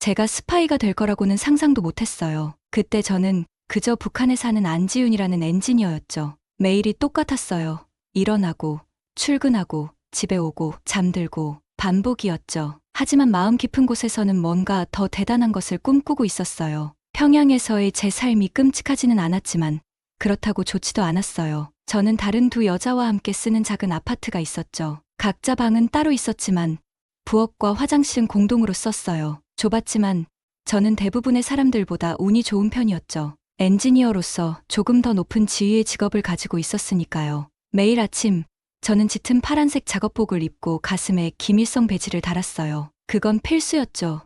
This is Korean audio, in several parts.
제가 스파이가 될 거라고는 상상도 못했어요. 그때 저는 그저 북한에 사는 안지윤이라는 엔지니어였죠. 매일이 똑같았어요. 일어나고, 출근하고, 집에 오고, 잠들고, 반복이었죠. 하지만 마음 깊은 곳에서는 뭔가 더 대단한 것을 꿈꾸고 있었어요. 평양에서의 제 삶이 끔찍하지는 않았지만, 그렇다고 좋지도 않았어요. 저는 다른 두 여자와 함께 쓰는 작은 아파트가 있었죠. 각자 방은 따로 있었지만, 부엌과 화장실은 공동으로 썼어요. 좁았지만, 저는 대부분의 사람들보다 운이 좋은 편이었죠. 엔지니어로서 조금 더 높은 지위의 직업을 가지고 있었으니까요. 매일 아침, 저는 짙은 파란색 작업복을 입고 가슴에 기밀성 배지를 달았어요. 그건 필수였죠.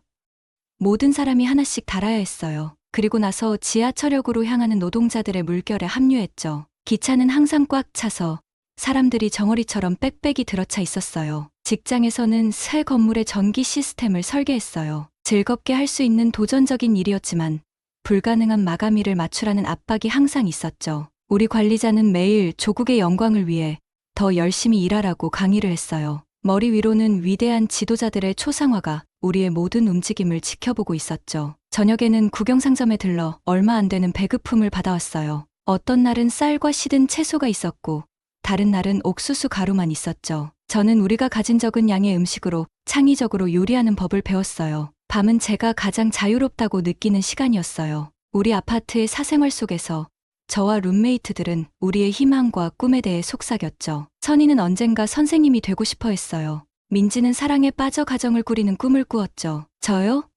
모든 사람이 하나씩 달아야 했어요. 그리고 나서 지하철역으로 향하는 노동자들의 물결에 합류했죠. 기차는 항상 꽉 차서 사람들이 정어리처럼 빽빽이 들어차 있었어요. 직장에서는 새 건물의 전기 시스템을 설계했어요. 즐겁게 할 수 있는 도전적인 일이었지만 불가능한 마감일을 맞추라는 압박이 항상 있었죠. 우리 관리자는 매일 조국의 영광을 위해 더 열심히 일하라고 강의를 했어요. 머리 위로는 위대한 지도자들의 초상화가 우리의 모든 움직임을 지켜보고 있었죠. 저녁에는 구경상점에 들러 얼마 안 되는 배급품을 받아왔어요. 어떤 날은 쌀과 시든 채소가 있었고 다른 날은 옥수수 가루만 있었죠. 저는 우리가 가진 적은 양의 음식으로 창의적으로 요리하는 법을 배웠어요. 밤은 제가 가장 자유롭다고 느끼는 시간이었어요. 우리 아파트의 사생활 속에서 저와 룸메이트들은 우리의 희망과 꿈에 대해 속삭였죠. 선희는 언젠가 선생님이 되고 싶어 했어요. 민지는 사랑에 빠져 가정을 꾸리는 꿈을 꾸었죠. 저요?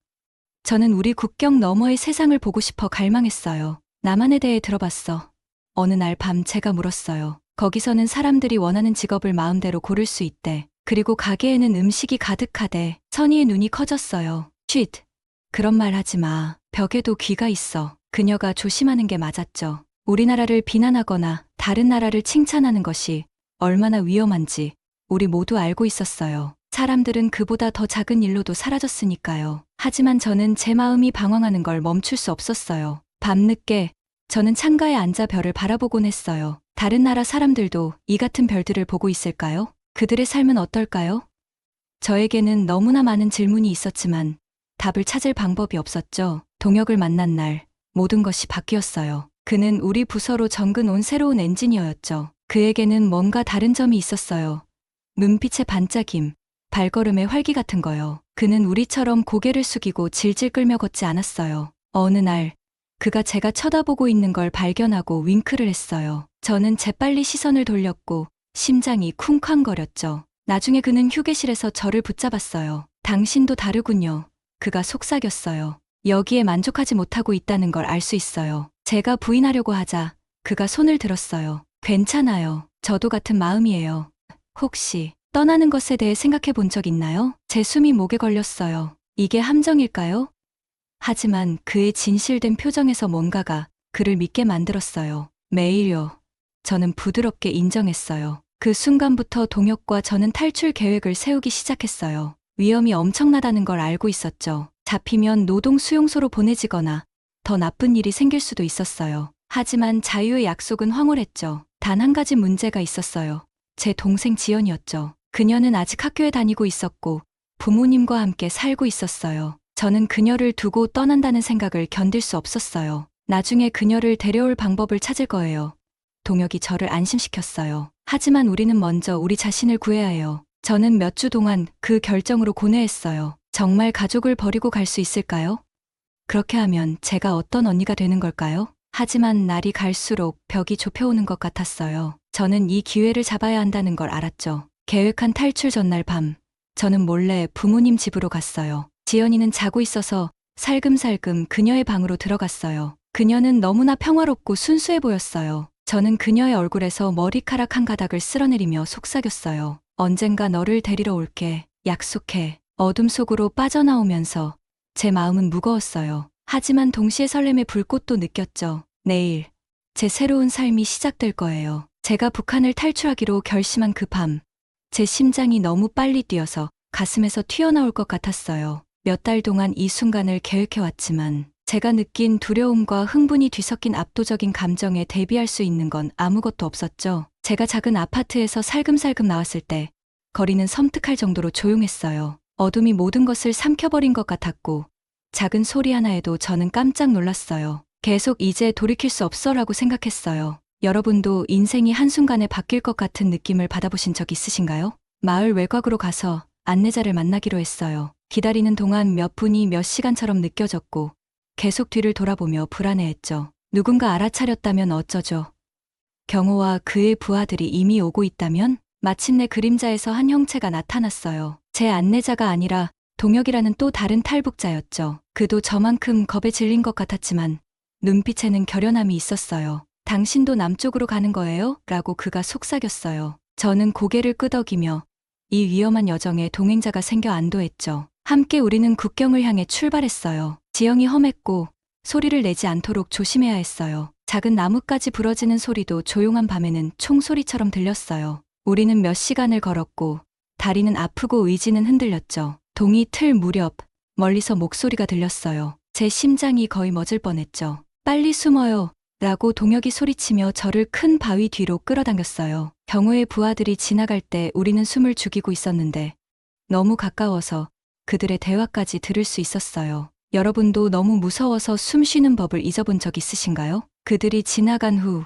저는 우리 국경 너머의 세상을 보고 싶어 갈망했어요. 나만에 대해 들어봤어. 어느 날 밤 제가 물었어요. 거기서는 사람들이 원하는 직업을 마음대로 고를 수 있대. 그리고 가게에는 음식이 가득하대. 선희의 눈이 커졌어요. 쉿. 그런 말 하지 마. 벽에도 귀가 있어. 그녀가 조심하는 게 맞았죠. 우리나라를 비난하거나 다른 나라를 칭찬하는 것이 얼마나 위험한지 우리 모두 알고 있었어요. 사람들은 그보다 더 작은 일로도 사라졌으니까요. 하지만 저는 제 마음이 방황하는 걸 멈출 수 없었어요. 밤늦게 저는 창가에 앉아 별을 바라보곤 했어요. 다른 나라 사람들도 이 같은 별들을 보고 있을까요? 그들의 삶은 어떨까요? 저에게는 너무나 많은 질문이 있었지만 답을 찾을 방법이 없었죠. 동혁을 만난 날 모든 것이 바뀌었어요. 그는 우리 부서로 정근 온 새로운 엔지니어였죠. 그에게는 뭔가 다른 점이 있었어요. 눈빛의 반짝임, 발걸음의 활기 같은 거요. 그는 우리처럼 고개를 숙이고 질질 끌며 걷지 않았어요. 어느 날 그가 제가 쳐다보고 있는 걸 발견하고 윙크를 했어요. 저는 재빨리 시선을 돌렸고 심장이 쿵쾅거렸죠. 나중에 그는 휴게실에서 저를 붙잡았어요. 당신도 다르군요. 그가 속삭였어요. 여기에 만족하지 못하고 있다는 걸 알 수 있어요. 제가 부인하려고 하자 그가 손을 들었어요. 괜찮아요. 저도 같은 마음이에요. 혹시 떠나는 것에 대해 생각해 본 적 있나요? 제 숨이 목에 걸렸어요. 이게 함정일까요? 하지만 그의 진실된 표정에서 뭔가가 그를 믿게 만들었어요. 매일요. 저는 부드럽게 인정했어요. 그 순간부터 동혁과 저는 탈출 계획을 세우기 시작했어요. 위험이 엄청나다는 걸 알고 있었죠. 잡히면 노동 수용소로 보내지거나 더 나쁜 일이 생길 수도 있었어요. 하지만 자유의 약속은 황홀했죠. 단 한 가지 문제가 있었어요. 제 동생 지연이었죠. 그녀는 아직 학교에 다니고 있었고 부모님과 함께 살고 있었어요. 저는 그녀를 두고 떠난다는 생각을 견딜 수 없었어요. 나중에 그녀를 데려올 방법을 찾을 거예요. 동혁이 저를 안심시켰어요. 하지만 우리는 먼저 우리 자신을 구해야 해요. 저는 몇 주 동안 그 결정으로 고뇌했어요. 정말 가족을 버리고 갈 수 있을까요? 그렇게 하면 제가 어떤 언니가 되는 걸까요? 하지만 날이 갈수록 벽이 좁혀오는 것 같았어요. 저는 이 기회를 잡아야 한다는 걸 알았죠. 계획한 탈출 전날 밤, 저는 몰래 부모님 집으로 갔어요. 지연이는 자고 있어서 살금살금 그녀의 방으로 들어갔어요. 그녀는 너무나 평화롭고 순수해 보였어요. 저는 그녀의 얼굴에서 머리카락 한 가닥을 쓸어내리며 속삭였어요. 언젠가 너를 데리러 올게. 약속해. 어둠 속으로 빠져나오면서 제 마음은 무거웠어요. 하지만 동시에 설렘의 불꽃도 느꼈죠. 내일 제 새로운 삶이 시작될 거예요. 제가 북한을 탈출하기로 결심한 그 밤, 제 심장이 너무 빨리 뛰어서 가슴에서 튀어나올 것 같았어요. 몇 달 동안 이 순간을 계획해왔지만 제가 느낀 두려움과 흥분이 뒤섞인 압도적인 감정에 대비할 수 있는 건 아무것도 없었죠. 제가 작은 아파트에서 살금살금 나왔을 때 거리는 섬뜩할 정도로 조용했어요. 어둠이 모든 것을 삼켜버린 것 같았고 작은 소리 하나에도 저는 깜짝 놀랐어요. 계속 이제 돌이킬 수 없어라고 생각했어요. 여러분도 인생이 한순간에 바뀔 것 같은 느낌을 받아보신 적 있으신가요? 마을 외곽으로 가서 안내자를 만나기로 했어요. 기다리는 동안 몇 분이 몇 시간처럼 느껴졌고 계속 뒤를 돌아보며 불안해했죠. 누군가 알아차렸다면 어쩌죠? 경호와 그의 부하들이 이미 오고 있다면? 마침내 그림자에서 한 형체가 나타났어요. 제 안내자가 아니라 동혁이라는 또 다른 탈북자였죠. 그도 저만큼 겁에 질린 것 같았지만 눈빛에는 결연함이 있었어요. 당신도 남쪽으로 가는 거예요? 라고 그가 속삭였어요. 저는 고개를 끄덕이며 이 위험한 여정에 동행자가 생겨 안도했죠. 함께 우리는 국경을 향해 출발했어요. 지형이 험했고 소리를 내지 않도록 조심해야 했어요. 작은 나뭇가지 부러지는 소리도 조용한 밤에는 총소리처럼 들렸어요. 우리는 몇 시간을 걸었고 다리는 아프고 의지는 흔들렸죠. 동이 틀 무렵 멀리서 목소리가 들렸어요. 제 심장이 거의 멎을 뻔했죠. 빨리 숨어요 라고 동혁이 소리치며 저를 큰 바위 뒤로 끌어당겼어요. 경호의 부하들이 지나갈 때 우리는 숨을 죽이고 있었는데 너무 가까워서 그들의 대화까지 들을 수 있었어요. 여러분도 너무 무서워서 숨 쉬는 법을 잊어본 적 있으신가요? 그들이 지나간 후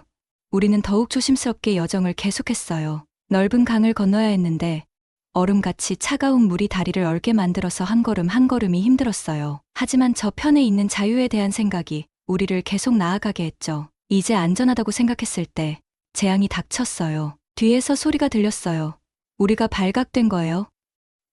우리는 더욱 조심스럽게 여정을 계속했어요. 넓은 강을 건너야 했는데 얼음같이 차가운 물이 다리를 얼게 만들어서 한 걸음 한 걸음이 힘들었어요. 하지만 저편에 있는 자유에 대한 생각이 우리를 계속 나아가게 했죠. 이제 안전하다고 생각했을 때 재앙이 닥쳤어요. 뒤에서 소리가 들렸어요. 우리가 발각된 거예요.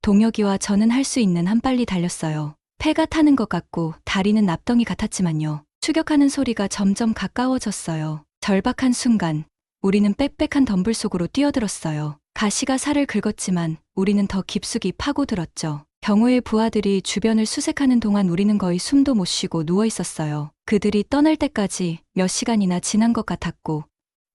동혁이와 저는 할 수 있는 한 빨리 달렸어요. 폐가 타는 것 같고 다리는 납덩이 같았지만요. 추격하는 소리가 점점 가까워졌어요. 절박한 순간 우리는 빽빽한 덤불 속으로 뛰어들었어요. 가시가 살을 긁었지만 우리는 더 깊숙이 파고들었죠. 경호의 부하들이 주변을 수색하는 동안 우리는 거의 숨도 못 쉬고 누워 있었어요. 그들이 떠날 때까지 몇 시간이나 지난 것 같았고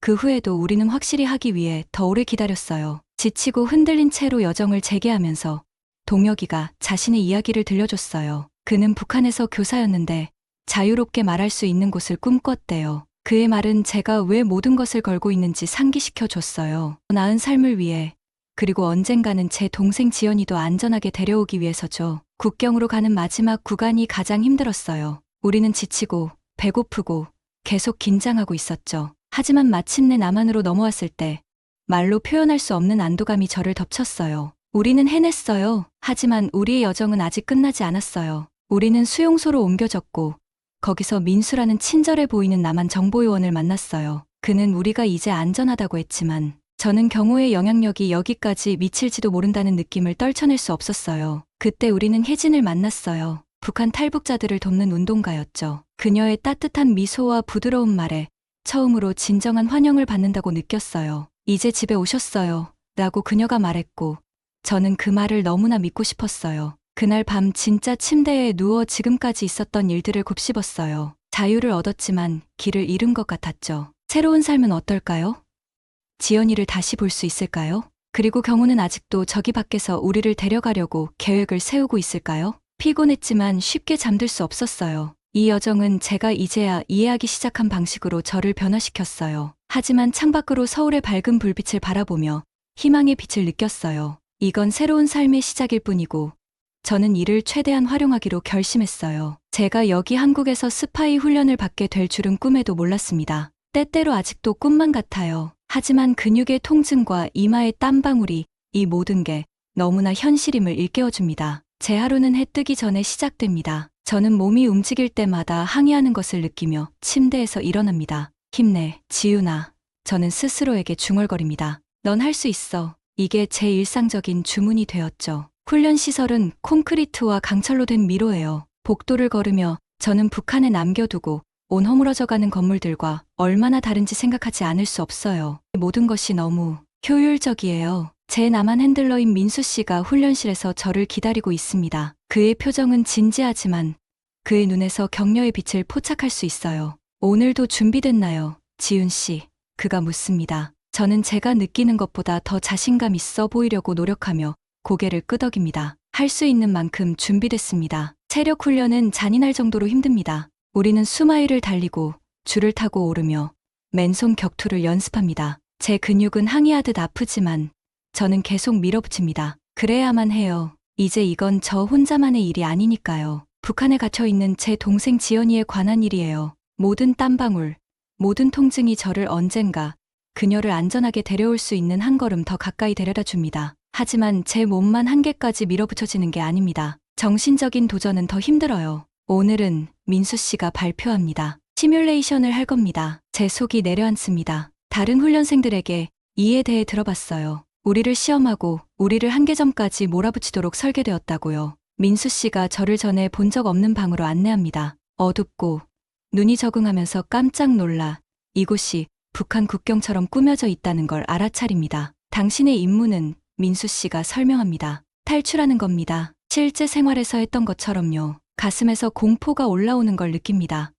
그 후에도 우리는 확실히 하기 위해 더 오래 기다렸어요. 지치고 흔들린 채로 여정을 재개하면서 동혁이가 자신의 이야기를 들려줬어요. 그는 북한에서 교사였는데 자유롭게 말할 수 있는 곳을 꿈꿨대요. 그의 말은 제가 왜 모든 것을 걸고 있는지 상기시켜 줬어요. 나은 삶을 위해, 그리고 언젠가는 제 동생 지연이도 안전하게 데려오기 위해서죠. 국경으로 가는 마지막 구간이 가장 힘들었어요. 우리는 지치고 배고프고 계속 긴장하고 있었죠. 하지만 마침내 남한으로 넘어왔을 때 말로 표현할 수 없는 안도감이 저를 덮쳤어요. 우리는 해냈어요. 하지만 우리의 여정은 아직 끝나지 않았어요. 우리는 수용소로 옮겨졌고 거기서 민수라는 친절해 보이는 남한 정보요원을 만났어요. 그는 우리가 이제 안전하다고 했지만 저는 경호의 영향력이 여기까지 미칠지도 모른다는 느낌을 떨쳐낼 수 없었어요. 그때 우리는 혜진을 만났어요. 북한 탈북자들을 돕는 운동가였죠. 그녀의 따뜻한 미소와 부드러운 말에 처음으로 진정한 환영을 받는다고 느꼈어요. 이제 집에 오셨어요. 라고 그녀가 말했고 저는 그 말을 너무나 믿고 싶었어요. 그날 밤 진짜 침대에 누워 지금까지 있었던 일들을 곱씹었어요. 자유를 얻었지만 길을 잃은 것 같았죠. 새로운 삶은 어떨까요? 지연이를 다시 볼 수 있을까요? 그리고 경호는 아직도 저기 밖에서 우리를 데려가려고 계획을 세우고 있을까요? 피곤했지만 쉽게 잠들 수 없었어요. 이 여정은 제가 이제야 이해하기 시작한 방식으로 저를 변화시켰어요. 하지만 창밖으로 서울의 밝은 불빛을 바라보며 희망의 빛을 느꼈어요. 이건 새로운 삶의 시작일 뿐이고 저는 이를 최대한 활용하기로 결심했어요. 제가 여기 한국에서 스파이 훈련을 받게 될 줄은 꿈에도 몰랐습니다. 때때로 아직도 꿈만 같아요. 하지만 근육의 통증과 이마의 땀방울이 이 모든 게 너무나 현실임을 일깨워줍니다. 제 하루는 해 뜨기 전에 시작됩니다. 저는 몸이 움직일 때마다 항의하는 것을 느끼며 침대에서 일어납니다. 힘내, 지윤아. 저는 스스로에게 중얼거립니다. 넌 할 수 있어. 이게 제 일상적인 주문이 되었죠. 훈련 시설은 콘크리트와 강철로 된 미로예요. 복도를 걸으며 저는 북한에 남겨두고 온 허물어져가는 건물들과 얼마나 다른지 생각하지 않을 수 없어요. 모든 것이 너무 효율적이에요. 제 남한 핸들러인 민수 씨가 훈련실에서 저를 기다리고 있습니다. 그의 표정은 진지하지만 그의 눈에서 격려의 빛을 포착할 수 있어요. 오늘도 준비됐나요, 지윤 씨? 그가 묻습니다. 저는 제가 느끼는 것보다 더 자신감 있어 보이려고 노력하며 고개를 끄덕입니다. 할 수 있는 만큼 준비됐습니다. 체력 훈련은 잔인할 정도로 힘듭니다. 우리는 수마일을 달리고 줄을 타고 오르며 맨손 격투를 연습합니다. 제 근육은 항의하듯 아프지만 저는 계속 밀어붙입니다. 그래야만 해요. 이제 이건 저 혼자만의 일이 아니니까요. 북한에 갇혀 있는 제 동생 지연이에 관한 일이에요. 모든 땀방울, 모든 통증이 저를 언젠가 그녀를 안전하게 데려올 수 있는 한 걸음 더 가까이 데려다 줍니다. 하지만 제 몸만 한계까지 밀어붙여지는 게 아닙니다. 정신적인 도전은 더 힘들어요. 오늘은 민수 씨가 발표합니다. 시뮬레이션을 할 겁니다. 제 속이 내려앉습니다. 다른 훈련생들에게 이에 대해 들어봤어요. 우리를 시험하고 우리를 한계점까지 몰아붙이도록 설계되었다고요. 민수 씨가 저를 전에 본 적 없는 방으로 안내합니다. 어둡고 눈이 적응하면서 깜짝 놀라 이곳이 북한 국경처럼 꾸며져 있다는 걸 알아차립니다. 당신의 임무는 민수 씨가 설명합니다. 탈출하는 겁니다. 실제 생활에서 했던 것처럼요. 가슴에서 공포가 올라오는 걸 느낍니다.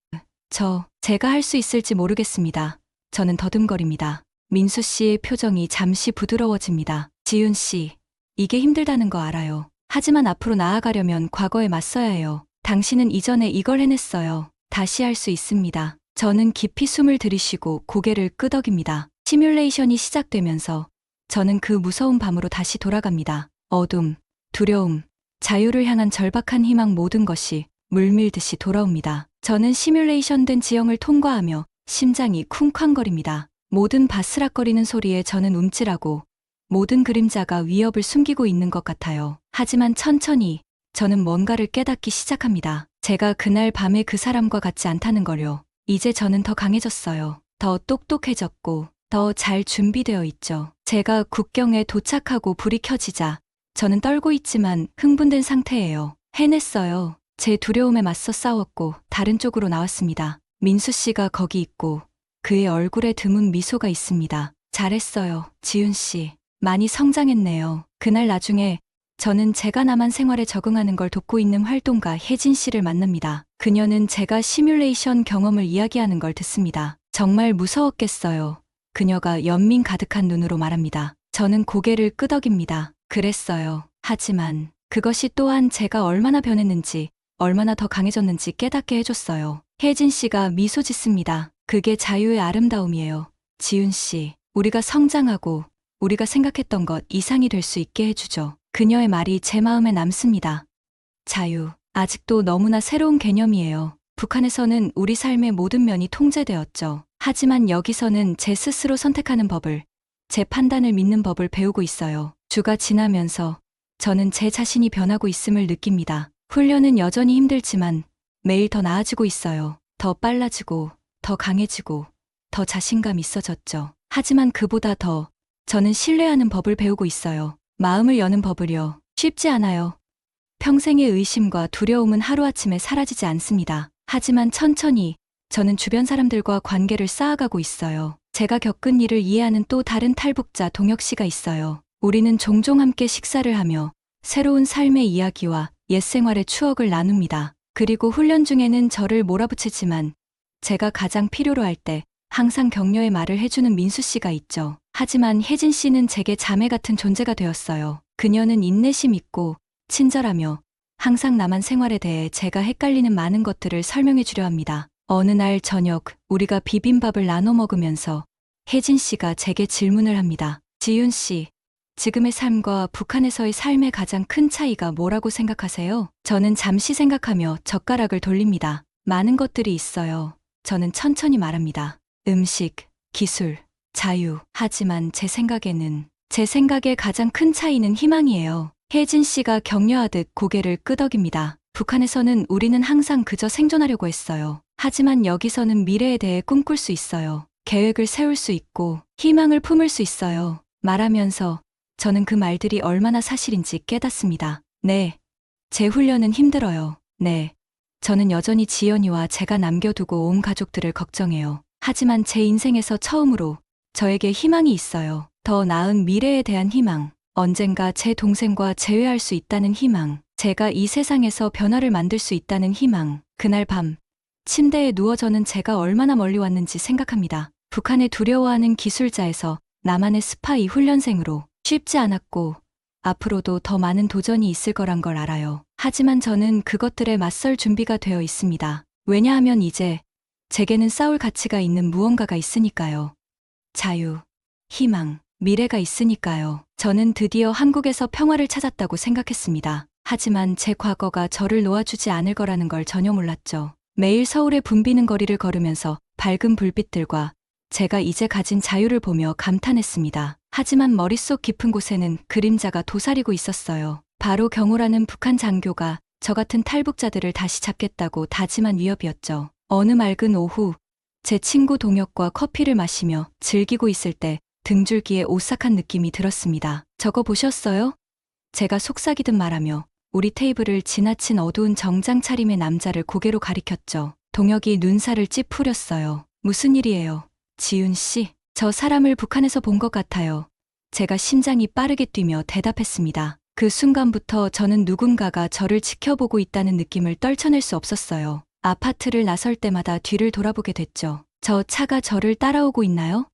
제가 할 수 있을지 모르겠습니다. 저는 더듬거립니다. 민수 씨의 표정이 잠시 부드러워집니다. 지윤 씨, 이게 힘들다는 거 알아요. 하지만 앞으로 나아가려면 과거에 맞서야 해요. 당신은 이전에 이걸 해냈어요. 다시 할 수 있습니다. 저는 깊이 숨을 들이쉬고 고개를 끄덕입니다. 시뮬레이션이 시작되면서 저는 그 무서운 밤으로 다시 돌아갑니다. 어둠, 두려움, 자유를 향한 절박한 희망 모든 것이 물밀듯이 돌아옵니다. 저는 시뮬레이션된 지형을 통과하며 심장이 쿵쾅거립니다. 모든 바스락거리는 소리에 저는 움찔하고 모든 그림자가 위협을 숨기고 있는 것 같아요. 하지만 천천히 저는 뭔가를 깨닫기 시작합니다. 제가 그날 밤에 그 사람과 같지 않다는 걸요. 이제 저는 더 강해졌어요. 더 똑똑해졌고 더 잘 준비되어 있죠. 제가 국경에 도착하고 불이 켜지자 저는 떨고 있지만 흥분된 상태예요. 해냈어요. 제 두려움에 맞서 싸웠고 다른 쪽으로 나왔습니다. 민수 씨가 거기 있고 그의 얼굴에 드문 미소가 있습니다. 잘했어요, 지윤 씨. 많이 성장했네요. 그날 나중에 저는 제가 남한 생활에 적응하는 걸 돕고 있는 활동가 혜진 씨를 만납니다. 그녀는 제가 시뮬레이션 경험을 이야기하는 걸 듣습니다. 정말 무서웠겠어요. 그녀가 연민 가득한 눈으로 말합니다. 저는 고개를 끄덕입니다. 그랬어요. 하지만 그것이 또한 제가 얼마나 변했는지, 얼마나 더 강해졌는지 깨닫게 해줬어요. 혜진 씨가 미소 짓습니다. 그게 자유의 아름다움이에요. 지윤 씨, 우리가 성장하고 우리가 생각했던 것 이상이 될 수 있게 해주죠. 그녀의 말이 제 마음에 남습니다. 자유, 아직도 너무나 새로운 개념이에요. 북한에서는 우리 삶의 모든 면이 통제되었죠. 하지만 여기서는 제 스스로 선택하는 법을, 제 판단을 믿는 법을 배우고 있어요. 주가 지나면서 저는 제 자신이 변하고 있음을 느낍니다. 훈련은 여전히 힘들지만 매일 더 나아지고 있어요. 더 빨라지고, 더 강해지고, 더 자신감 있어졌죠. 하지만 그보다 더 저는 신뢰하는 법을 배우고 있어요. 마음을 여는 법을요. 쉽지 않아요. 평생의 의심과 두려움은 하루아침에 사라지지 않습니다. 하지만 천천히 저는 주변 사람들과 관계를 쌓아가고 있어요. 제가 겪은 일을 이해하는 또 다른 탈북자 동혁 씨가 있어요. 우리는 종종 함께 식사를 하며 새로운 삶의 이야기와 옛 생활의 추억을 나눕니다. 그리고 훈련 중에는 저를 몰아붙이지만 제가 가장 필요로 할 때 항상 격려의 말을 해주는 민수 씨가 있죠. 하지만 혜진 씨는 제게 자매 같은 존재가 되었어요. 그녀는 인내심 있고 친절하며 항상 남한 생활에 대해 제가 헷갈리는 많은 것들을 설명해 주려 합니다. 어느 날 저녁 우리가 비빔밥을 나눠 먹으면서 혜진 씨가 제게 질문을 합니다. 지윤 씨, 지금의 삶과 북한에서의 삶의 가장 큰 차이가 뭐라고 생각하세요? 저는 잠시 생각하며 젓가락을 돌립니다. 많은 것들이 있어요. 저는 천천히 말합니다. 음식, 기술, 자유. 하지만 제 생각에 가장 큰 차이는 희망이에요. 혜진 씨가 격려하듯 고개를 끄덕입니다. 북한에서는 우리는 항상 그저 생존하려고 했어요. 하지만 여기서는 미래에 대해 꿈꿀 수 있어요. 계획을 세울 수 있고 희망을 품을 수 있어요. 말하면서 저는 그 말들이 얼마나 사실인지 깨닫습니다. 네, 제 훈련은 힘들어요. 네, 저는 여전히 지연이와 제가 남겨두고 온 가족들을 걱정해요. 하지만 제 인생에서 처음으로 저에게 희망이 있어요. 더 나은 미래에 대한 희망. 언젠가 제 동생과 재회할 수 있다는 희망. 제가 이 세상에서 변화를 만들 수 있다는 희망. 그날 밤 침대에 누워 저는 제가 얼마나 멀리 왔는지 생각합니다. 북한의 두려워하는 기술자에서 남한의 스파이 훈련생으로 쉽지 않았고 앞으로도 더 많은 도전이 있을 거란 걸 알아요. 하지만 저는 그것들에 맞설 준비가 되어 있습니다. 왜냐하면 이제 제게는 싸울 가치가 있는 무언가가 있으니까요. 자유, 희망, 미래가 있으니까요. 저는 드디어 한국에서 평화를 찾았다고 생각했습니다. 하지만 제 과거가 저를 놓아주지 않을 거라는 걸 전혀 몰랐죠. 매일 서울의 붐비는 거리를 걸으면서 밝은 불빛들과 제가 이제 가진 자유를 보며 감탄했습니다. 하지만 머릿속 깊은 곳에는 그림자가 도사리고 있었어요. 바로 경호라는 북한 장교가 저 같은 탈북자들을 다시 잡겠다고 다짐한 위협이었죠. 어느 맑은 오후, 제 친구 동혁과 커피를 마시며 즐기고 있을 때 등줄기에 오싹한 느낌이 들었습니다. 저거 보셨어요? 제가 속삭이듯 말하며 우리 테이블을 지나친 어두운 정장 차림의 남자를 고개로 가리켰죠. 동혁이 눈살을 찌푸렸어요. 무슨 일이에요? 지윤 씨, 저 사람을 북한에서 본 것 같아요. 제가 심장이 빠르게 뛰며 대답했습니다. 그 순간부터 저는 누군가가 저를 지켜보고 있다는 느낌을 떨쳐낼 수 없었어요. 아파트를 나설 때마다 뒤를 돌아보게 됐죠. 저 차가 저를 따라오고 있나요?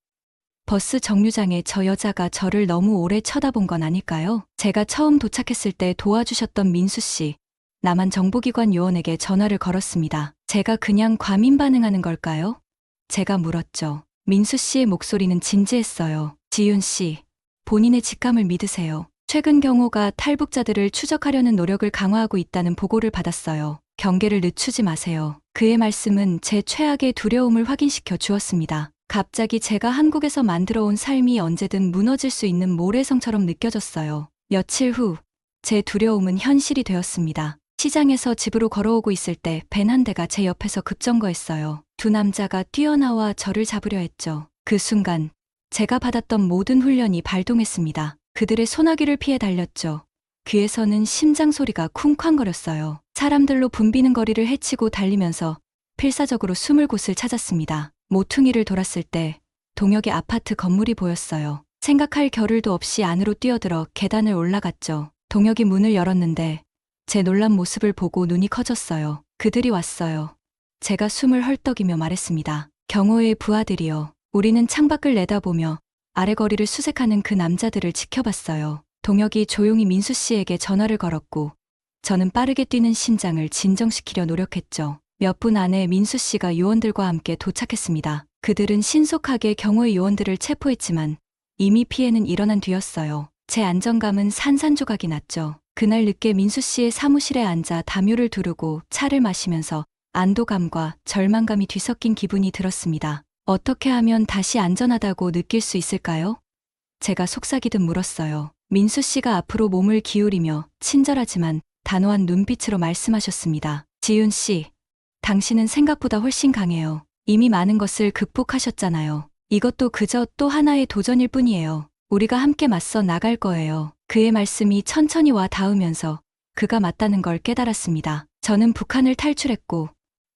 버스 정류장에 저 여자가 저를 너무 오래 쳐다본 건 아닐까요? 제가 처음 도착했을 때 도와주셨던 민수 씨, 남한정보기관 요원에게 전화를 걸었습니다. 제가 그냥 과민 반응하는 걸까요? 제가 물었죠. 민수 씨의 목소리는 진지했어요. 지윤 씨, 본인의 직감을 믿으세요. 최근 경호가 탈북자들을 추적하려는 노력을 강화하고 있다는 보고를 받았어요. 경계를 늦추지 마세요. 그의 말씀은 제 최악의 두려움을 확인시켜 주었습니다. 갑자기 제가 한국에서 만들어온 삶이 언제든 무너질 수 있는 모래성처럼 느껴졌어요. 며칠 후, 제 두려움은 현실이 되었습니다. 시장에서 집으로 걸어오고 있을 때 벤 한 대가 제 옆에서 급정거했어요. 두 남자가 뛰어나와 저를 잡으려 했죠. 그 순간, 제가 받았던 모든 훈련이 발동했습니다. 그들의 소나기를 피해 달렸죠. 귀에서는 심장 소리가 쿵쾅거렸어요. 사람들로 붐비는 거리를 헤치고 달리면서 필사적으로 숨을 곳을 찾았습니다. 모퉁이를 돌았을 때 동혁의 아파트 건물이 보였어요. 생각할 겨를도 없이 안으로 뛰어들어 계단을 올라갔죠. 동혁이 문을 열었는데 제 놀란 모습을 보고 눈이 커졌어요. 그들이 왔어요. 제가 숨을 헐떡이며 말했습니다. 경호의 부하들이요. 우리는 창밖을 내다보며 아래 거리를 수색하는 그 남자들을 지켜봤어요. 동혁이 조용히 민수 씨에게 전화를 걸었고 저는 빠르게 뛰는 심장을 진정시키려 노력했죠. 몇 분 안에 민수 씨가 요원들과 함께 도착했습니다. 그들은 신속하게 경호의 요원들을 체포했지만 이미 피해는 일어난 뒤였어요. 제 안정감은 산산조각이 났죠. 그날 늦게 민수 씨의 사무실에 앉아 담요를 두르고 차를 마시면서 안도감과 절망감이 뒤섞인 기분이 들었습니다. 어떻게 하면 다시 안전하다고 느낄 수 있을까요? 제가 속삭이듯 물었어요. 민수 씨가 앞으로 몸을 기울이며 친절하지만 단호한 눈빛으로 말씀하셨습니다. 지윤 씨, 당신은 생각보다 훨씬 강해요. 이미 많은 것을 극복하셨잖아요. 이것도 그저 또 하나의 도전일 뿐이에요. 우리가 함께 맞서 나갈 거예요. 그의 말씀이 천천히 와 닿으면서 그가 맞다는 걸 깨달았습니다. 저는 북한을 탈출했고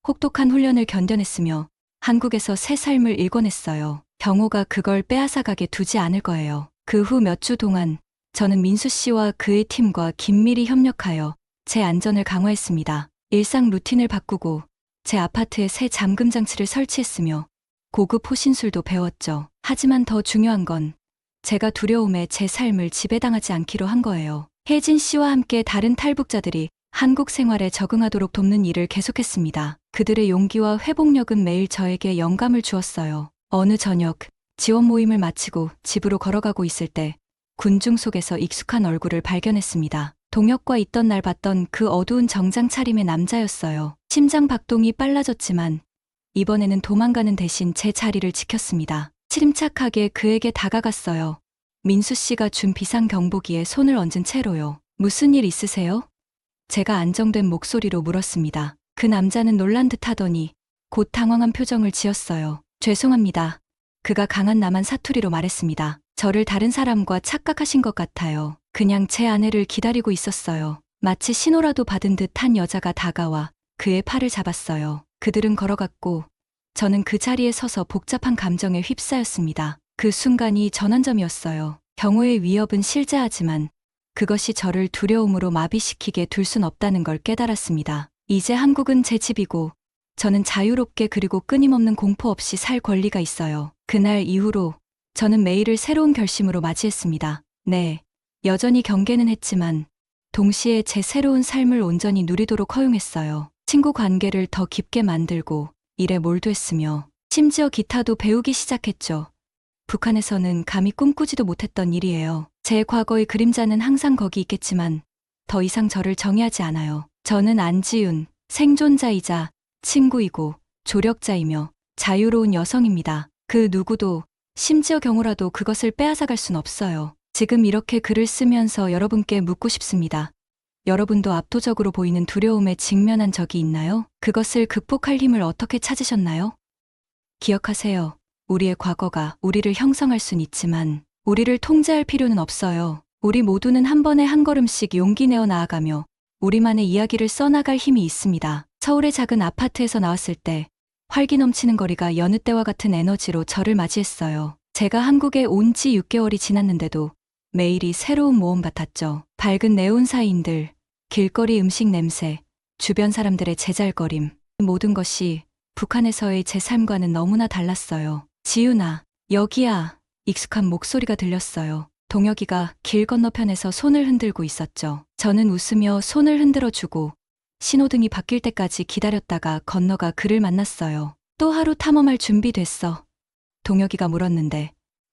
혹독한 훈련을 견뎌냈으며 한국에서 새 삶을 일궈냈어요. 경호가 그걸 빼앗아가게 두지 않을 거예요. 그 후 몇 주 동안 저는 민수 씨와 그의 팀과 긴밀히 협력하여 제 안전을 강화했습니다. 일상 루틴을 바꾸고 제 아파트에 새 잠금 장치를 설치했으며 고급 호신술도 배웠죠. 하지만 더 중요한 건 제가 두려움에 제 삶을 지배당하지 않기로 한 거예요. 혜진 씨와 함께 다른 탈북자들이 한국 생활에 적응하도록 돕는 일을 계속했습니다. 그들의 용기와 회복력은 매일 저에게 영감을 주었어요. 어느 저녁, 지원 모임을 마치고 집으로 걸어가고 있을 때 군중 속에서 익숙한 얼굴을 발견했습니다. 동혁과 있던 날 봤던 그 어두운 정장 차림의 남자였어요. 심장 박동이 빨라졌지만 이번에는 도망가는 대신 제 자리를 지켰습니다. 침착하게 그에게 다가갔어요. 민수 씨가 준 비상경보기에 손을 얹은 채로요. 무슨 일 있으세요? 제가 안정된 목소리로 물었습니다. 그 남자는 놀란 듯 하더니 곧 당황한 표정을 지었어요. 죄송합니다. 그가 강한 남한 사투리로 말했습니다. 저를 다른 사람과 착각하신 것 같아요. 그냥 제 아내를 기다리고 있었어요. 마치 신호라도 받은 듯 한 여자가 다가와 그의 팔을 잡았어요. 그들은 걸어갔고 저는 그 자리에 서서 복잡한 감정에 휩싸였습니다. 그 순간이 전환점이었어요. 경호의 위협은 실제하지만 그것이 저를 두려움으로 마비시키게 둘 순 없다는 걸 깨달았습니다. 이제 한국은 제 집이고 저는 자유롭게 그리고 끊임없는 공포 없이 살 권리가 있어요. 그날 이후로 저는 매일을 새로운 결심으로 맞이했습니다. 네, 여전히 경계는 했지만 동시에 제 새로운 삶을 온전히 누리도록 허용했어요. 친구 관계를 더 깊게 만들고 일에 몰두했으며 심지어 기타도 배우기 시작했죠. 북한에서는 감히 꿈꾸지도 못했던 일이에요. 제 과거의 그림자는 항상 거기 있겠지만 더 이상 저를 정의하지 않아요. 저는 안지윤, 생존자이자 친구이고 조력자이며 자유로운 여성입니다. 그 누구도, 심지어 경우라도 그것을 빼앗아갈 순 없어요. 지금 이렇게 글을 쓰면서 여러분께 묻고 싶습니다. 여러분도 압도적으로 보이는 두려움에 직면한 적이 있나요? 그것을 극복할 힘을 어떻게 찾으셨나요? 기억하세요. 우리의 과거가 우리를 형성할 순 있지만 우리를 통제할 필요는 없어요. 우리 모두는 한 번에 한 걸음씩 용기 내어 나아가며 우리만의 이야기를 써나갈 힘이 있습니다. 서울의 작은 아파트에서 나왔을 때 활기 넘치는 거리가 여느 때와 같은 에너지로 저를 맞이했어요. 제가 한국에 온 지 6개월이 지났는데도 매일이 새로운 모험 같았죠. 밝은 네온사인들, 길거리 음식 냄새, 주변 사람들의 제잘거림, 모든 것이 북한에서의 제 삶과는 너무나 달랐어요. 지윤아, 여기야. 익숙한 목소리가 들렸어요. 동혁이가 길 건너편에서 손을 흔들고 있었죠. 저는 웃으며 손을 흔들어주고 신호등이 바뀔 때까지 기다렸다가 건너가 그를 만났어요. 또 하루 탐험할 준비 됐어? 동혁이가 물었는데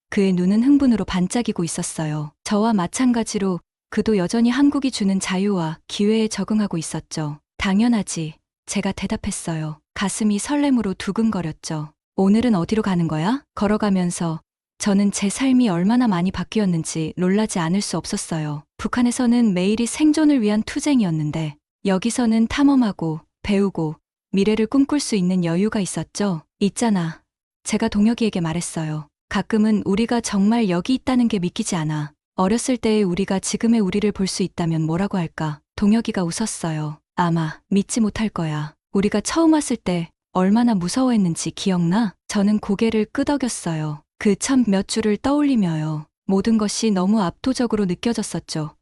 그의 눈은 흥분으로 반짝이고 있었어요. 저와 마찬가지로 그도 여전히 한국이 주는 자유와 기회에 적응하고 있었죠. 당연하지. 제가 대답했어요. 가슴이 설렘으로 두근거렸죠. 오늘은 어디로 가는 거야? 걸어가면서 저는 제 삶이 얼마나 많이 바뀌었는지 놀라지 않을 수 없었어요. 북한에서는 매일이 생존을 위한 투쟁이었는데 여기서는 탐험하고 배우고 미래를 꿈꿀 수 있는 여유가 있었죠. 있잖아. 제가 동혁이에게 말했어요. 가끔은 우리가 정말 여기 있다는 게 믿기지 않아. 어렸을 때의 우리가 지금의 우리를 볼 수 있다면 뭐라고 할까? 동혁이가 웃었어요. 아마 믿지 못할 거야. 우리가 처음 왔을 때 얼마나 무서워했는지 기억나? 저는 고개를 끄덕였어요. 그 첫 몇 줄을 떠올리며요. 모든 것이 너무 압도적으로 느껴졌었죠.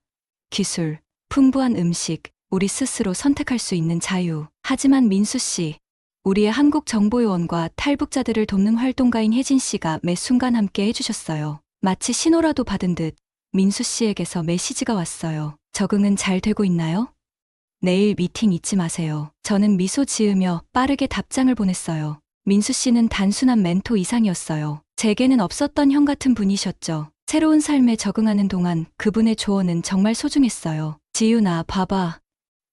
기술, 풍부한 음식, 우리 스스로 선택할 수 있는 자유. 하지만 민수 씨, 우리의 한국정보요원과 탈북자들을 돕는 활동가인 혜진 씨가 매 순간 함께 해주셨어요. 마치 신호라도 받은 듯 민수 씨에게서 메시지가 왔어요. 적응은 잘 되고 있나요? 내일 미팅 잊지 마세요. 저는 미소 지으며 빠르게 답장을 보냈어요. 민수 씨는 단순한 멘토 이상이었어요. 제게는 없었던 형 같은 분이셨죠. 새로운 삶에 적응하는 동안 그분의 조언은 정말 소중했어요. 지윤아, 봐봐.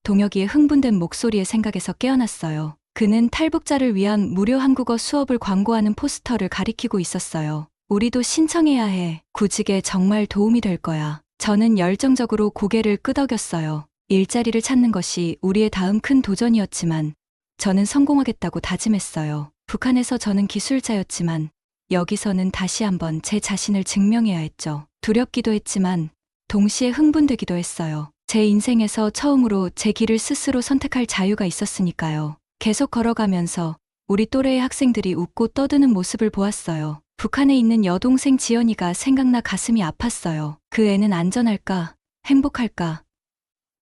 동혁이의 흥분된 목소리에 생각에서 깨어났어요. 그는 탈북자를 위한 무료 한국어 수업을 광고하는 포스터를 가리키고 있었어요. 우리도 신청해야 해. 구직에 정말 도움이 될 거야. 저는 열정적으로 고개를 끄덕였어요. 일자리를 찾는 것이 우리의 다음 큰 도전이었지만 저는 성공하겠다고 다짐했어요. 북한에서 저는 기술자였지만 여기서는 다시 한번 제 자신을 증명해야 했죠. 두렵기도 했지만 동시에 흥분되기도 했어요. 제 인생에서 처음으로 제 길을 스스로 선택할 자유가 있었으니까요. 계속 걸어가면서 우리 또래의 학생들이 웃고 떠드는 모습을 보았어요. 북한에 있는 여동생 지연이가 생각나 가슴이 아팠어요. 그 애는 안전할까? 행복할까?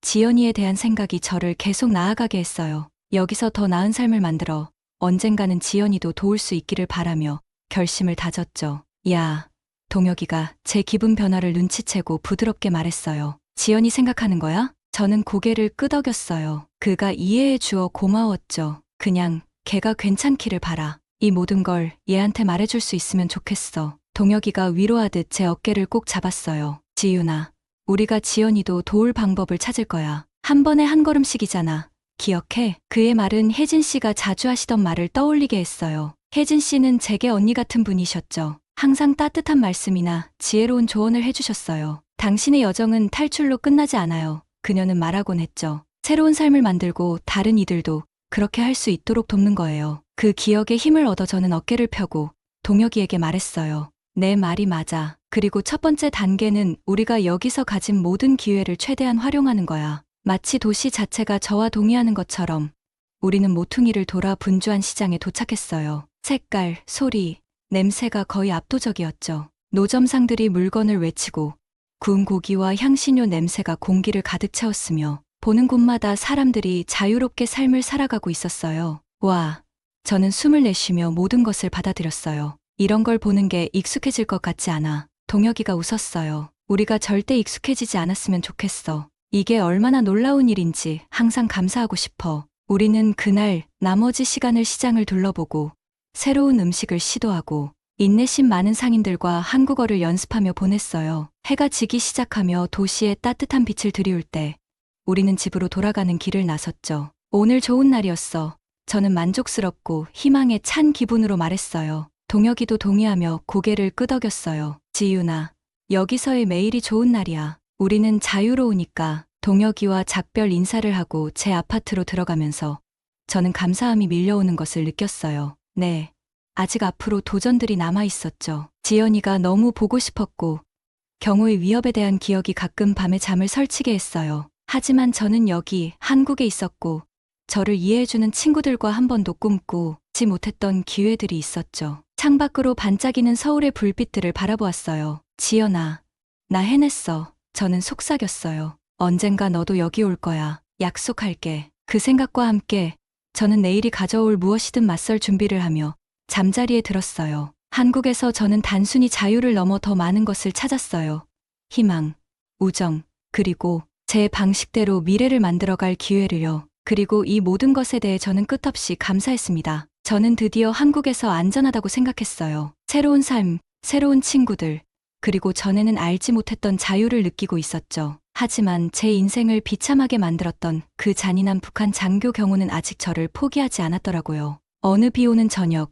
지연이에 대한 생각이 저를 계속 나아가게 했어요. 여기서 더 나은 삶을 만들어 언젠가는 지연이도 도울 수 있기를 바라며 결심을 다졌죠. 야, 동혁이가 제 기분 변화를 눈치채고 부드럽게 말했어요. 지연이 생각하는 거야? 저는 고개를 끄덕였어요. 그가 이해해 주어 고마웠죠. 그냥 걔가 괜찮기를 바라. 이 모든 걸 얘한테 말해줄 수 있으면 좋겠어. 동혁이가 위로하듯 제 어깨를 꼭 잡았어요. 지윤아, 우리가 지연이도 도울 방법을 찾을 거야. 한 번에 한 걸음씩이잖아. 기억해. 그의 말은 혜진 씨가 자주 하시던 말을 떠올리게 했어요. 혜진 씨는 제게 언니 같은 분이셨죠. 항상 따뜻한 말씀이나 지혜로운 조언을 해주셨어요. 당신의 여정은 탈출로 끝나지 않아요. 그녀는 말하곤 했죠. 새로운 삶을 만들고 다른 이들도 그렇게 할 수 있도록 돕는 거예요. 그 기억에 힘을 얻어 저는 어깨를 펴고 동혁이에게 말했어요. 내 말이 맞아. 그리고 첫 번째 단계는 우리가 여기서 가진 모든 기회를 최대한 활용하는 거야. 마치 도시 자체가 저와 동의하는 것처럼 우리는 모퉁이를 돌아 분주한 시장에 도착했어요. 색깔, 소리, 냄새가 거의 압도적이었죠. 노점상들이 물건을 외치고 구운 고기와 향신료 냄새가 공기를 가득 채웠으며 보는 곳마다 사람들이 자유롭게 삶을 살아가고 있었어요. 와, 저는 숨을 내쉬며 모든 것을 받아들였어요. 이런 걸 보는 게 익숙해질 것 같지 않아. 동혁이가 웃었어요. 우리가 절대 익숙해지지 않았으면 좋겠어. 이게 얼마나 놀라운 일인지 항상 감사하고 싶어. 우리는 그날 나머지 시간을 시장을 둘러보고 새로운 음식을 시도하고 인내심 많은 상인들과 한국어를 연습하며 보냈어요. 해가 지기 시작하며 도시에 따뜻한 빛을 들이울 때 우리는 집으로 돌아가는 길을 나섰죠. 오늘 좋은 날이었어. 저는 만족스럽고 희망에 찬 기분으로 말했어요. 동혁이도 동의하며 고개를 끄덕였어요. 지윤아, 여기서의 매일이 좋은 날이야. 우리는 자유로우니까. 동혁이와 작별 인사를 하고 제 아파트로 들어가면서 저는 감사함이 밀려오는 것을 느꼈어요. 네, 아직 앞으로 도전들이 남아 있었죠. 지연이가 너무 보고 싶었고 경우의 위협에 대한 기억이 가끔 밤에 잠을 설치게 했어요. 하지만 저는 여기 한국에 있었고 저를 이해해주는 친구들과 한 번도 꿈꾸지 못했던 기회들이 있었죠. 창밖으로 반짝이는 서울의 불빛들을 바라보았어요. 지연아, 나 해냈어. 저는 속삭였어요. 언젠가 너도 여기 올 거야. 약속할게. 그 생각과 함께 저는 내일이 가져올 무엇이든 맞설 준비를 하며 잠자리에 들었어요. 한국에서 저는 단순히 자유를 넘어 더 많은 것을 찾았어요. 희망, 우정, 그리고 제 방식대로 미래를 만들어갈 기회를요. 그리고 이 모든 것에 대해 저는 끝없이 감사했습니다. 저는 드디어 한국에서 안전하다고 생각했어요. 새로운 삶, 새로운 친구들, 그리고 전에는 알지 못했던 자유를 느끼고 있었죠. 하지만 제 인생을 비참하게 만들었던 그 잔인한 북한 장교 경호는 아직 저를 포기하지 않았더라고요. 어느 비 오는 저녁,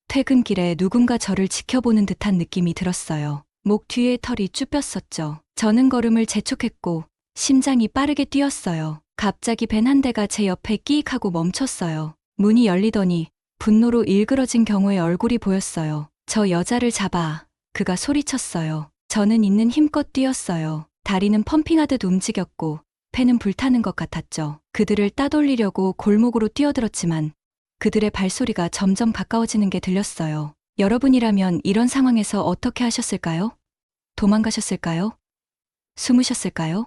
퇴근길에 누군가 저를 지켜보는 듯한 느낌이 들었어요. 목 뒤에 털이 쭈뼛었죠. 저는 걸음을 재촉했고 심장이 빠르게 뛰었어요. 갑자기 벤 한 대가 제 옆에 끼익 하고 멈췄어요. 문이 열리더니 분노로 일그러진 경호의 얼굴이 보였어요. 저 여자를 잡아. 그가 소리쳤어요. 저는 있는 힘껏 뛰었어요. 다리는 펌핑하듯 움직였고 폐는 불타는 것 같았죠. 그들을 따돌리려고 골목으로 뛰어들었지만 그들의 발소리가 점점 가까워지는 게 들렸어요. 여러분이라면 이런 상황에서 어떻게 하셨을까요? 도망가셨을까요? 숨으셨을까요?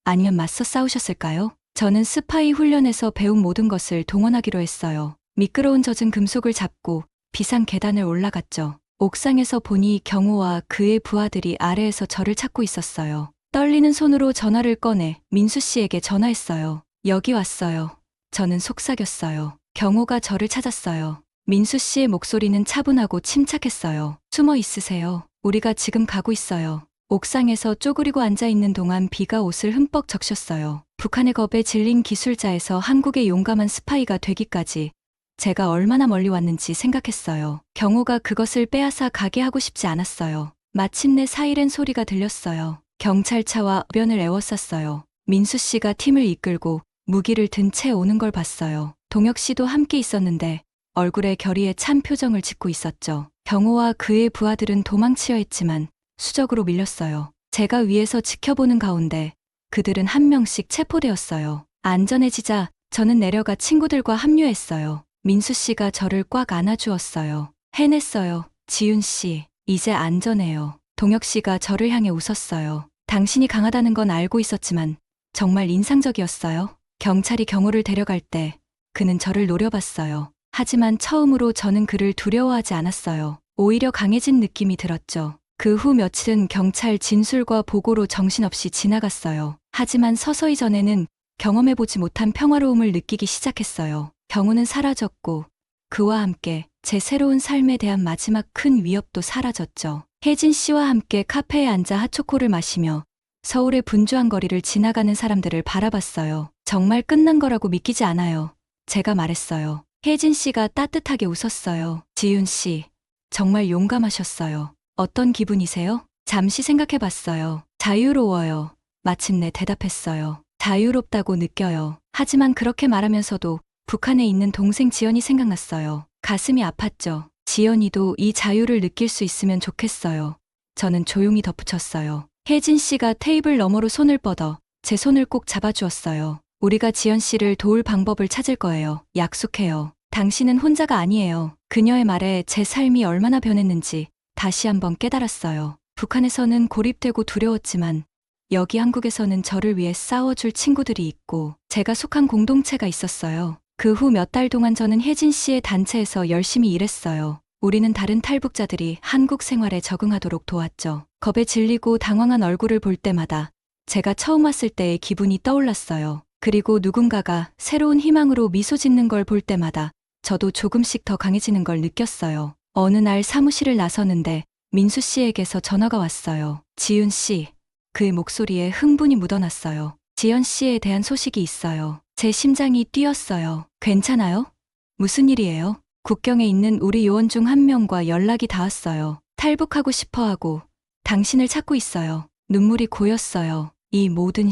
아니면 맞서 싸우셨을까요? 저는 스파이 훈련에서 배운 모든 것을 동원하기로 했어요. 미끄러운 젖은 금속을 잡고 비상 계단을 올라갔죠. 옥상에서 보니 경호와 그의 부하들이 아래에서 저를 찾고 있었어요. 떨리는 손으로 전화를 꺼내 민수 씨에게 전화했어요. 여기 왔어요. 저는 속삭였어요. 경호가 저를 찾았어요. 민수 씨의 목소리는 차분하고 침착했어요. 숨어 있으세요. 우리가 지금 가고 있어요. 옥상에서 쪼그리고 앉아있는 동안 비가 옷을 흠뻑 적셨어요. 북한의 겁에 질린 기술자에서 한국의 용감한 스파이가 되기까지 제가 얼마나 멀리 왔는지 생각했어요. 경호가 그것을 빼앗아 가게 하고 싶지 않았어요. 마침내 사이렌 소리가 들렸어요. 경찰차와 변을 에워쌌어요. 민수 씨가 팀을 이끌고 무기를 든 채 오는 걸 봤어요. 동혁 씨도 함께 있었는데 얼굴에 결의에 찬 표정을 짓고 있었죠. 경호와 그의 부하들은 도망치려 했지만 수적으로 밀렸어요. 제가 위에서 지켜보는 가운데 그들은 한 명씩 체포되었어요. 안전해지자 저는 내려가 친구들과 합류했어요. 민수 씨가 저를 꽉 안아주었어요. 해냈어요. 지윤 씨, 이제 안전해요. 동혁 씨가 저를 향해 웃었어요. 당신이 강하다는 건 알고 있었지만 정말 인상적이었어요. 경찰이 경호를 데려갈 때 그는 저를 노려봤어요. 하지만 처음으로 저는 그를 두려워하지 않았어요. 오히려 강해진 느낌이 들었죠. 그 후 며칠은 경찰 진술과 보고로 정신없이 지나갔어요. 하지만 서서히 전에는 경험해보지 못한 평화로움을 느끼기 시작했어요. 경우는 사라졌고 그와 함께 제 새로운 삶에 대한 마지막 큰 위협도 사라졌죠. 혜진 씨와 함께 카페에 앉아 핫초코를 마시며 서울의 분주한 거리를 지나가는 사람들을 바라봤어요. 정말 끝난 거라고 믿기지 않아요. 제가 말했어요. 혜진 씨가 따뜻하게 웃었어요. 지윤 씨, 정말 용감하셨어요. 어떤 기분이세요? 잠시 생각해봤어요. 자유로워요. 마침내 대답했어요. 자유롭다고 느껴요. 하지만 그렇게 말하면서도 북한에 있는 동생 지연이 생각났어요. 가슴이 아팠죠. 지연이도 이 자유를 느낄 수 있으면 좋겠어요. 저는 조용히 덧붙였어요. 혜진 씨가 테이블 너머로 손을 뻗어 제 손을 꼭 잡아주었어요. 우리가 지연 씨를 도울 방법을 찾을 거예요. 약속해요. 당신은 혼자가 아니에요. 그녀의 말에 제 삶이 얼마나 변했는지 다시 한번 깨달았어요. 북한에서는 고립되고 두려웠지만 여기 한국에서는 저를 위해 싸워줄 친구들이 있고 제가 속한 공동체가 있었어요. 그 후 몇 달 동안 저는 혜진 씨의 단체에서 열심히 일했어요. 우리는 다른 탈북자들이 한국 생활에 적응하도록 도왔죠. 겁에 질리고 당황한 얼굴을 볼 때마다 제가 처음 왔을 때의 기분이 떠올랐어요. 그리고 누군가가 새로운 희망으로 미소 짓는 걸 볼 때마다 저도 조금씩 더 강해지는 걸 느꼈어요. 어느 날 사무실을 나서는데 민수 씨에게서 전화가 왔어요. 지윤 씨, 그의 목소리에 흥분이 묻어났어요. 지연 씨에 대한 소식이 있어요. 제 심장이 뛰었어요. 괜찮아요? 무슨 일이에요? 국경에 있는 우리 요원 중 한 명과 연락이 닿았어요. 탈북하고 싶어 하고 당신을 찾고 있어요. 눈물이 고였어요. 이 모든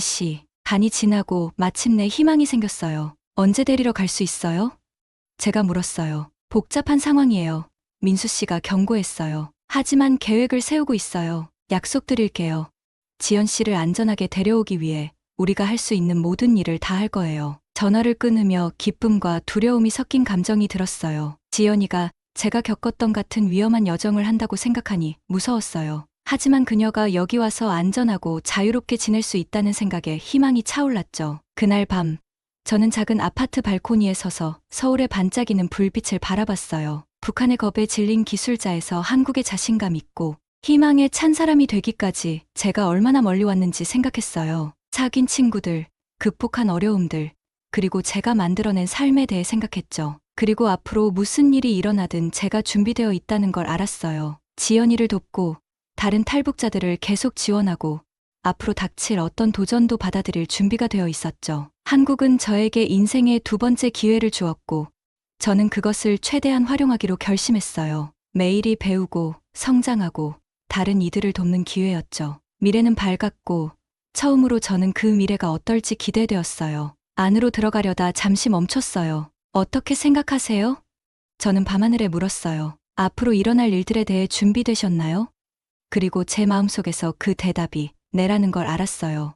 반이 지나고 마침내 희망이 생겼어요. 언제 데리러 갈 수 있어요? 제가 물었어요. 복잡한 상황이에요. 민수 씨가 경고했어요. 하지만 계획을 세우고 있어요. 약속드릴게요. 지연 씨를 안전하게 데려오기 위해 우리가 할 수 있는 모든 일을 다 할 거예요. 전화를 끊으며 기쁨과 두려움이 섞인 감정이 들었어요. 지연이가 제가 겪었던 같은 위험한 여정을 한다고 생각하니 무서웠어요. 하지만 그녀가 여기 와서 안전하고 자유롭게 지낼 수 있다는 생각에 희망이 차올랐죠. 그날 밤, 저는 작은 아파트 발코니에 서서 서울의 반짝이는 불빛을 바라봤어요. 북한의 겁에 질린 기술자에서 한국의 자신감 있고 희망에 찬 사람이 되기까지 제가 얼마나 멀리 왔는지 생각했어요. 사귄 친구들, 극복한 어려움들, 그리고 제가 만들어낸 삶에 대해 생각했죠. 그리고 앞으로 무슨 일이 일어나든 제가 준비되어 있다는 걸 알았어요. 지연이를 돕고 다른 탈북자들을 계속 지원하고 앞으로 닥칠 어떤 도전도 받아들일 준비가 되어 있었죠. 한국은 저에게 인생의 두 번째 기회를 주었고 저는 그것을 최대한 활용하기로 결심했어요. 매일이 배우고 성장하고 다른 이들을 돕는 기회였죠. 미래는 밝았고 처음으로 저는 그 미래가 어떨지 기대되었어요. 안으로 들어가려다 잠시 멈췄어요. 어떻게 생각하세요? 저는 밤하늘에 물었어요. 앞으로 일어날 일들에 대해 준비되셨나요? 그리고 제 마음속에서 그 대답이 네라는 걸 알았어요.